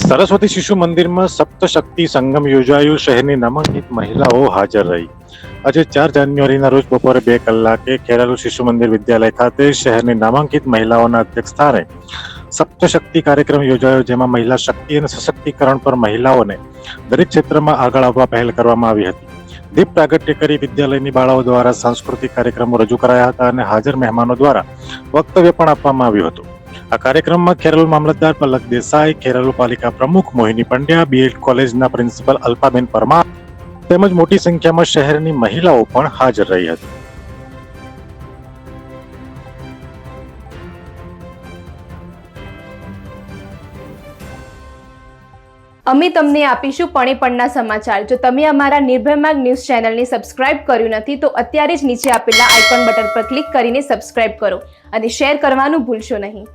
સરસ્વતી શિશુ મંદિરમાં સપ્તશક્તિ સંગમ યોજાયું. શહેરની નામાંકિત મહિલાઓ હાજર રહી. આજે 4 જાન્યુઆરીના રોજ બપોરે 2 કલાકે ખેરાલુ શિશુ મંદિર વિદ્યાલય ખાતે શહેરની નામાંકિત મહિલાઓના અધ્યક્ષસ્થાને સપ્તશક્તિ કાર્યક્રમ યોજાયો, જેમાં મહિલા શક્તિ અને સશક્તિકરણ પર મહિલાઓને દરેક ક્ષેત્રમાં આગળ આવવા પહેલ કરવામાં આવી હતી. દીપ પ્રાગટ્ય કરી વિદ્યાલયની બાળાઓ દ્વારા સાંસ્કૃતિક કાર્યક્રમો રજૂ કરાયા હતા અને હાજર મહેમાનો દ્વારા વક્તવ્ય પણ આપવામાં આવ્યું હતું. આ કાર્યક્રમમાં ખેરાલુ મામલતદાર પલક દેસાઈ, ખેરાલુ પાલિકા પ્રમુખ મોહિની પંડ્યા, બીએડ કોલેજના પ્રિન્સિપલ અલ્પાબેન પરમાર તેમજ મોટી સંખ્યામાં શહેરની મહિલાઓ પણ હાજર રહી હતી. અમે તમને આપીશું પણેપણના સમાચાર. જો તમે અમારા નિર્ભય માર્ગ ન્યૂઝ ચેનલને સબસ્ક્રાઇબ કર્યું નથી તો અત્યારે જ નીચે આપેલા આઇકોન બટન પર ક્લિક કરીને સબસ્ક્રાઇબ કરો અને શેર કરવાનું ભૂલશો નહીં.